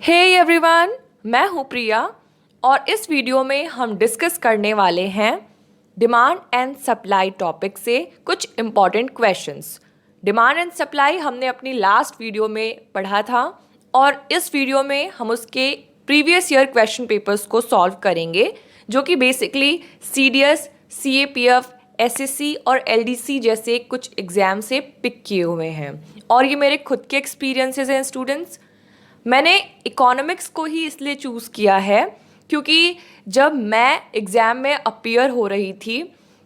Hey everyone, मैं हूँ प्रिया और इस वीडियो में हम डिस्कस करने वाले हैं डिमांड एंड सप्लाई टॉपिक से कुछ important questions. Demand and supply हमने अपनी लास्ट वीडियो में पढ़ा था और इस वीडियो में हम उसके प्रीवियस ईयर क्वेश्चन पेपर्स को सॉल्व करेंगे, जो कि बेसिकली सीडीएस, सीएपीएफ, एसएससी और एलडीसी जैसे कुछ एग्जाम से पिक किए हुए हैं। और ये मेरे खुद के एक्सपीरियंसेस हैं स्टूडेंट्स। मैंने इकोनॉमिक्स को ही इसलिए चूज़ किया है क्योंकि जब मैं एग्ज़ाम में अपीयर हो रही थी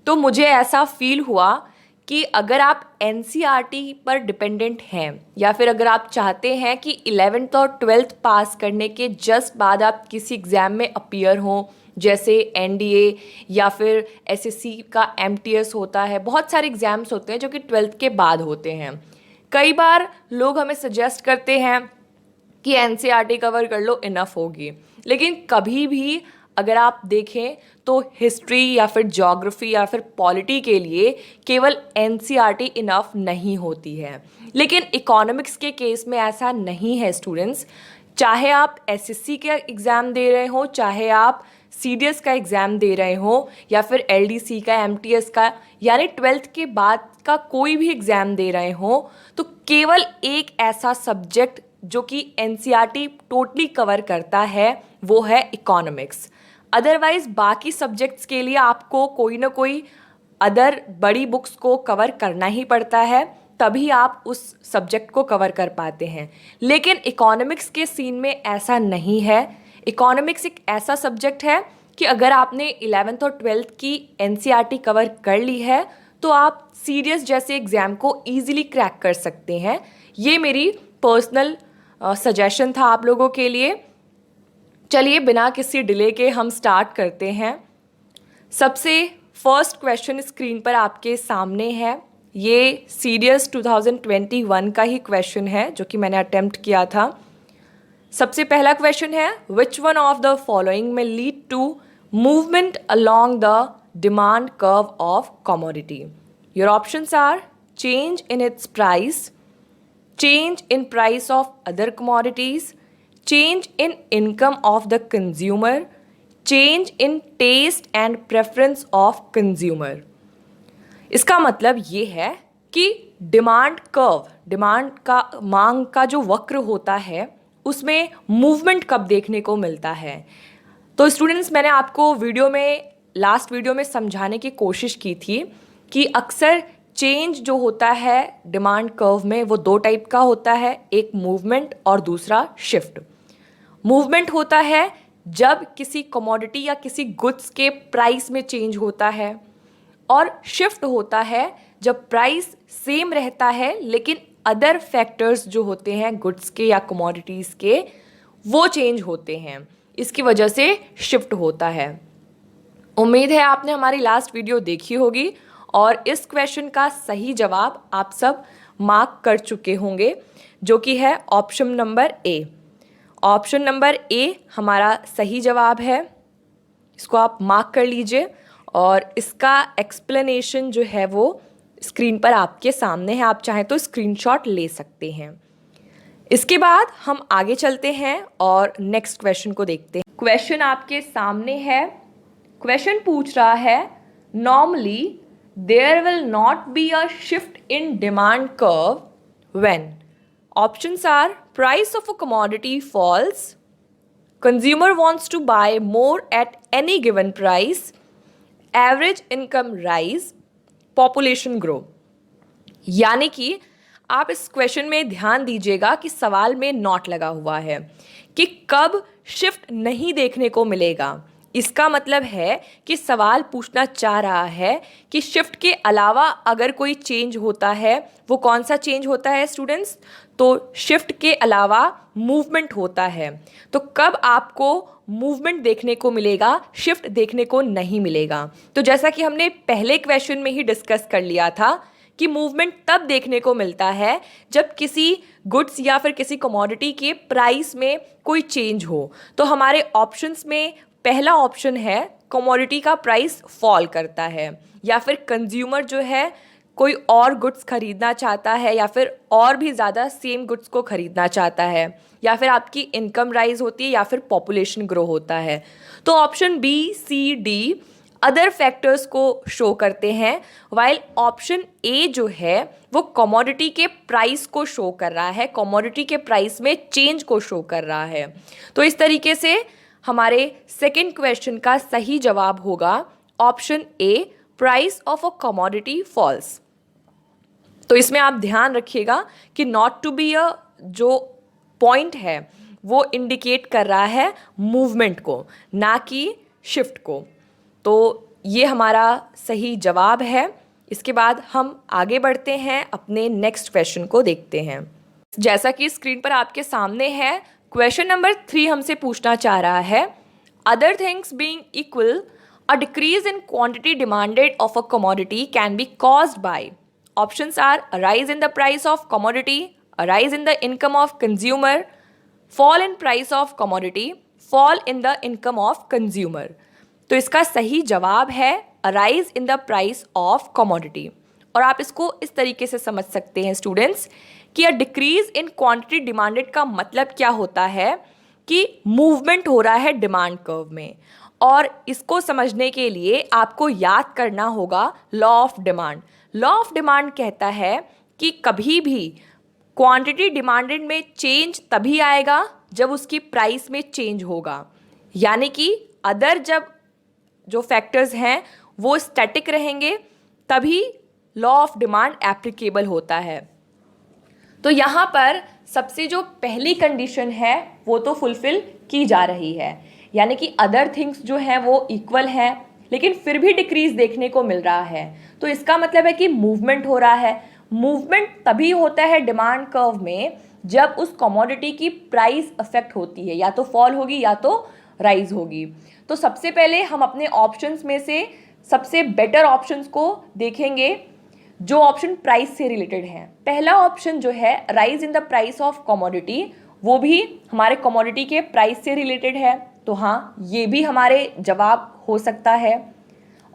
तो मुझे ऐसा फील हुआ कि अगर आप एनसीईआरटी पर डिपेंडेंट हैं या फिर अगर आप चाहते हैं कि 11th और 12th पास करने के जस्ट बाद आप किसी एग्ज़ाम में अपीयर हों, जैसे एनडीए या फिर एसएससी का एमटीएस होता है, बहुत सारे एग्ज़ाम्स होते हैं जो कि 12th के बाद होते हैं। कई बार लोग हमें सजेस्ट करते हैं कि एनसीईआरटी कवर कर लो, इनफ होगी, लेकिन कभी भी अगर आप देखें तो हिस्ट्री या फिर ज्योग्राफी या फिर पॉलिटी के लिए केवल एनसीईआरटी इनफ नहीं होती है। लेकिन इकोनॉमिक्स के केस में ऐसा नहीं है स्टूडेंट्स। चाहे आप एसएससी का एग्ज़ाम दे रहे हो, चाहे आप सीडीएस का एग्ज़ाम दे रहे हो या फिर एलडीसी का, एमटीएस का, यानी 12th के बाद का कोई भी एग्ज़ाम दे रहे हो, तो केवल एक ऐसा सब्जेक्ट जो कि एनसीईआरटी टोटली कवर करता है वो है इकोनॉमिक्स। अदरवाइज बाकी सब्जेक्ट्स के लिए आपको कोई ना कोई अदर बड़ी बुक्स को कवर करना ही पड़ता है, तभी आप उस सब्जेक्ट को कवर कर पाते हैं। लेकिन इकोनॉमिक्स के सीन में ऐसा नहीं है। इकोनॉमिक्स एक ऐसा सब्जेक्ट है कि अगर आपने 11th और 12th की एनसीईआरटी कवर कर ली है तो आप सीडीएस जैसे एग्ज़ाम को ईजिली क्रैक कर सकते हैं। ये मेरी पर्सनल सजेशन था आप लोगों के लिए। चलिए बिना किसी डिले के हम स्टार्ट करते हैं। सबसे फर्स्ट क्वेश्चन स्क्रीन पर आपके सामने है। ये सीडीएस 2021 का ही क्वेश्चन है जो कि मैंने अटेम्प्ट किया था। सबसे पहला क्वेश्चन है, which one of the following में lead to movement along the demand curve of commodity? Your options are change in its price, change in price of other commodities, change in income of the consumer, change in taste and preference of consumer। इसका मतलब ये है कि demand curve, demand का, मांग का जो वक्र होता है उसमें मूवमेंट कब देखने को मिलता है। तो स्टूडेंट्स, मैंने आपको लास्ट वीडियो में समझाने की कोशिश की थी कि अक्सर चेंज जो होता है डिमांड कर्व में वो दो टाइप का होता है, एक मूवमेंट और दूसरा शिफ्ट। मूवमेंट होता है जब किसी कमोडिटी या किसी गुड्स के प्राइस में चेंज होता है, और शिफ्ट होता है जब प्राइस सेम रहता है लेकिन अदर फैक्टर्स जो होते हैं गुड्स के या कमोडिटीज़ के वो चेंज होते हैं। इसकी वजह से शिफ्ट होता है। उम्मीद है आपने हमारी लास्ट वीडियो देखी होगी और इस क्वेश्चन का सही जवाब आप सब मार्क कर चुके होंगे, जो कि है option number A. Option number A हमारा सही जवाब है। इसको आप मार्क कर लीजिए और इसका एक्सप्लेनेशन जो है वो स्क्रीन पर आपके सामने है। आप चाहें तो स्क्रीनशॉट ले सकते हैं। इसके बाद हम आगे चलते हैं और नेक्स्ट क्वेश्चन को देखते हैं। क्वेश्चन आपके सामने है। क्वेश्चन पूछ रहा है, normally there will not be a shift in demand curve when options are price of a commodity falls, consumer wants to buy more at any given price, average income rise, population grow। यानी कि आप इस question में ध्यान दीजिएगा कि सवाल में नॉट लगा हुआ है कि कब शिफ्ट नहीं देखने को मिलेगा। इसका मतलब है कि सवाल पूछना चाह रहा है कि शिफ्ट के अलावा अगर कोई चेंज होता है, वो कौन सा चेंज होता है स्टूडेंट्स? तो शिफ्ट के अलावा मूवमेंट होता है। तो कब आपको मूवमेंट देखने को मिलेगा, शिफ्ट देखने को नहीं मिलेगा। तो जैसा कि हमने पहले क्वेश्चन में ही डिस्कस कर लिया था कि मूवमेंट तब देखने को मिलता है जब किसी गुड्स या फिर किसी कमोडिटी के प्राइस में कोई चेंज हो। तो हमारे ऑप्शंस में पहला ऑप्शन है कमोडिटी का प्राइस फॉल करता है, या फिर कंज्यूमर जो है कोई और गुड्स खरीदना चाहता है या फिर और भी ज़्यादा सेम गुड्स को खरीदना चाहता है, या फिर आपकी इनकम राइज होती है, या फिर पॉपुलेशन ग्रो होता है। तो ऑप्शन बी, सी, डी अदर फैक्टर्स को शो करते हैं, वाइल ऑप्शन ए जो है वो कमोडिटी के प्राइस को शो कर रहा है, कमोडिटी के प्राइस में चेंज को शो कर रहा है। तो इस तरीके से हमारे सेकंड क्वेश्चन का सही जवाब होगा option A, price of a commodity falls. तो इसमें आप ध्यान रखिएगा कि नॉट टू बी अ जो पॉइंट है वो इंडिकेट कर रहा है मूवमेंट को, ना कि शिफ्ट को। तो ये हमारा सही जवाब है। इसके बाद हम आगे बढ़ते हैं, अपने नेक्स्ट क्वेश्चन को देखते हैं। जैसा कि स्क्रीन पर आपके सामने है, क्वेश्चन नंबर 3 हमसे पूछना चाह रहा है, other things being equal a decrease in quantity demanded of a commodity can be caused by. Options are a rise in the price of commodity, a rise in the income of consumer, fall in price of commodity, fall in the income of consumer. तो इसका सही जवाब है a rise in the price of commodity। और आप इसको इस तरीके से समझ सकते हैं स्टूडेंट्स कि a decrease in quantity demanded का मतलब क्या होता है कि मूवमेंट हो रहा है डिमांड कर्व में। और इसको समझने के लिए आपको याद करना होगा law of demand. Law of demand कहता है कि कभी भी क्वांटिटी डिमांडेड में चेंज तभी आएगा जब उसकी प्राइस में चेंज होगा, यानी कि अदर जब जो फैक्टर्स हैं वो स्टैटिक रहेंगे तभी लॉ ऑफ डिमांड एप्लीकेबल होता है। तो यहाँ पर सबसे जो पहली कंडीशन है वो तो फुलफिल की जा रही है, यानी कि अदर थिंग्स जो हैं वो इक्वल हैं लेकिन फिर भी डिक्रीज देखने को मिल रहा है। तो इसका मतलब है कि मूवमेंट हो रहा है। मूवमेंट तभी होता है डिमांड कर्व में जब उस कमोडिटी की प्राइस अफेक्ट होती है, या तो फॉल होगी या तो राइज होगी। तो सबसे पहले हम अपने ऑप्शंस में से सबसे बेटर ऑप्शंस को देखेंगे जो ऑप्शन प्राइस से रिलेटेड है। पहला ऑप्शन जो है rise in the price of commodity, वो भी हमारे कमोडिटी के प्राइस से रिलेटेड है, तो हाँ ये भी हमारे जवाब हो सकता है।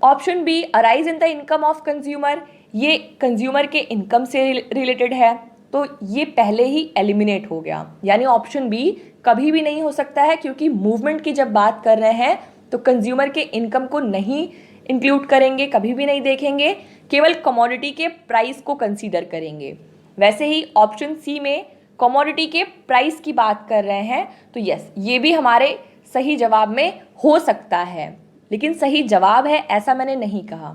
Option be arise in the income of consumer, ये कंज्यूमर के इनकम से रिलेटेड है, तो ये पहले ही एलिमिनेट हो गया, यानी ऑप्शन बी कभी भी नहीं हो सकता है, क्योंकि मूवमेंट की जब बात कर रहे हैं तो कंज्यूमर के इनकम को नहीं इंक्लूड करेंगे, कभी भी नहीं देखेंगे, केवल कमोडिटी के प्राइस को कंसीडर करेंगे। वैसे ही ऑप्शन सी में कमोडिटी के प्राइस की बात कर रहे हैं, तो यस ये भी हमारे सही जवाब में हो सकता है, लेकिन सही जवाब है ऐसा मैंने नहीं कहा।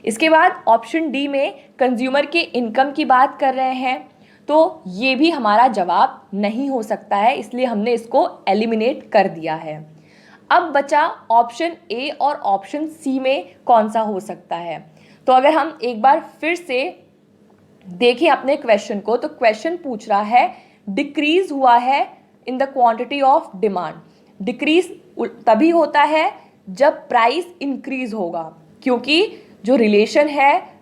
इसके बाद ऑप्शन डी में कंज्यूमर के इनकम की बात कर रहे हैं, तो ये भी हमारा जवाब नहीं हो सकता है, इसलिए हमने इसको एलिमिनेट कर दिया है। अब बचा ऑप्शन ए और ऑप्शन सी में कौन सा हो सकता है। तो अगर हम एक बार फिर से देखें अपने क्वेश्चन को, तो क्वेश्चन पूछ रहा है डिक्रीज हुआ है in the quantity of demand. Decrease तभी होता है जब प्राइस इंक्रीज होगा, क्योंकि जो रिलेशन है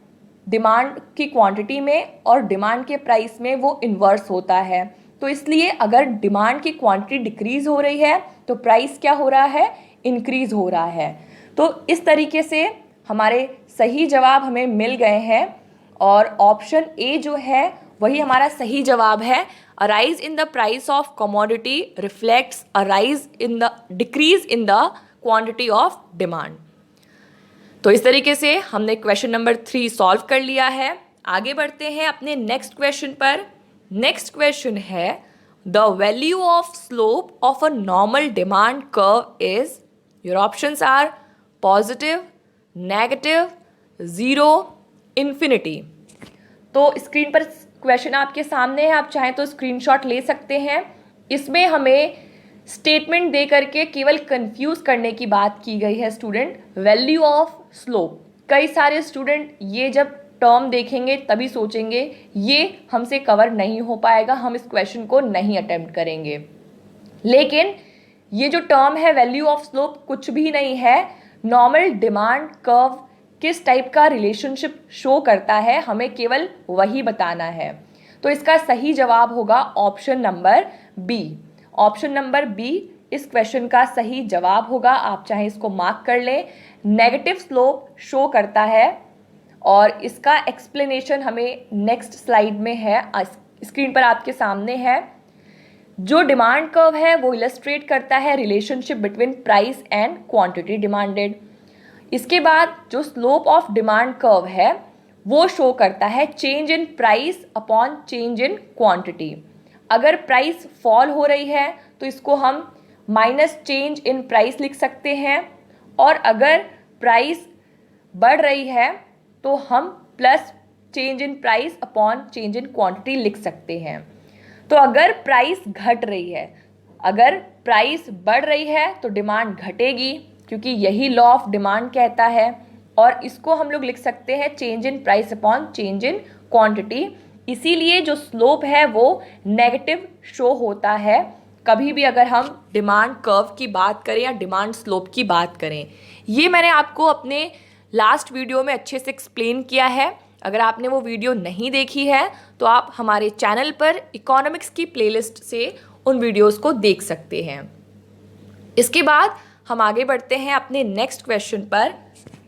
डिमांड की क्वांटिटी में और डिमांड के प्राइस में वो इन्वर्स होता है। तो इसलिए अगर डिमांड की क्वांटिटी डिक्रीज हो रही है तो प्राइस क्या हो रहा है, इंक्रीज हो रहा है। तो इस तरीके से हमारे सही जवाब हमें मिल गए हैं, और ऑप्शन ए जो है वही हमारा सही जवाब है। A rise in the price of commodity reflects a rise in the decrease in the quantity of demand. तो इस तरीके से हमने क्वेश्चन नंबर 3 सॉल्व कर लिया है। आगे बढ़ते हैं अपने नेक्स्ट क्वेश्चन पर। नेक्स्ट क्वेश्चन है the value of slope of a normal demand curve is, your options are positive, negative, zero, infinity. तो स्क्रीन पर क्वेश्चन आपके सामने है, आप चाहें तो स्क्रीनशॉट ले सकते हैं। इसमें हमें स्टेटमेंट दे करके केवल कंफ्यूज करने की बात की गई है स्टूडेंट। वैल्यू ऑफ स्लोप, कई सारे स्टूडेंट ये जब टर्म देखेंगे तभी सोचेंगे ये हमसे कवर नहीं हो पाएगा, हम इस क्वेश्चन को नहीं अटेम्प्ट करेंगे। लेकिन ये जो टर्म है वैल्यू ऑफ स्लोप कुछ भी नहीं है, नॉर्मल डिमांड कर्व किस टाइप का रिलेशनशिप शो करता है हमें केवल वही बताना है। तो इसका सही जवाब होगा option number B. Option number B इस क्वेश्चन का सही जवाब होगा। आप चाहे इसको मार्क कर लें। नेगेटिव स्लोप शो करता है और इसका एक्सप्लेनेशन हमें नेक्स्ट स्लाइड में है, स्क्रीन पर आपके सामने है। जो डिमांड कर्व है वो इलस्ट्रेट करता है relationship between price and quantity demanded. इसके बाद जो स्लोप ऑफ डिमांड कर्व है वो शो करता है change in price upon change in quantity. अगर प्राइस फॉल हो रही है तो इसको हम माइनस चेंज इन प्राइस लिख सकते हैं, और अगर प्राइस बढ़ रही है तो हम plus change in price upon change in quantity लिख सकते हैं। तो अगर प्राइस घट रही है, अगर प्राइस बढ़ रही है तो डिमांड घटेगी, क्योंकि यही लॉ ऑफ डिमांड कहता है, और इसको हम लोग लिख सकते हैं change in price upon change in quantity. इसीलिए जो स्लोप है वो नेगेटिव शो होता है कभी भी अगर हम डिमांड कर्व की बात करें या डिमांड स्लोप की बात करें। ये मैंने आपको अपने लास्ट वीडियो में अच्छे से एक्सप्लेन किया है। अगर आपने वो वीडियो नहीं देखी है तो आप हमारे चैनल पर इकोनॉमिक्स की प्लेलिस्ट से उन वीडियोस को देख सकते हैं। इसके बाद हम आगे बढ़ते हैं अपने नेक्स्ट क्वेश्चन पर।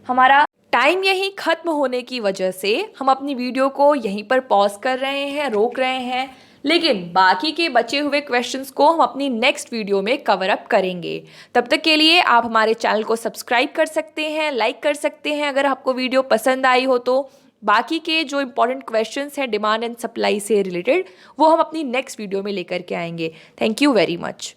हमारा टाइम यहीं ख़त्म होने की वजह से हम अपनी वीडियो को यहीं पर पॉज कर रहे हैं, रोक रहे हैं, लेकिन बाकी के बचे हुए क्वेश्चंस को हम अपनी नेक्स्ट वीडियो में कवर अप करेंगे। तब तक के लिए आप हमारे चैनल को सब्सक्राइब कर सकते हैं, लाइक कर सकते हैं अगर आपको वीडियो पसंद आई हो तो। बाकी के जो इंपॉर्टेंट क्वेश्चंस हैं डिमांड एंड सप्लाई से रिलेटेड वो हम अपनी नेक्स्ट वीडियो में लेकर के आएंगे। Thank you very much.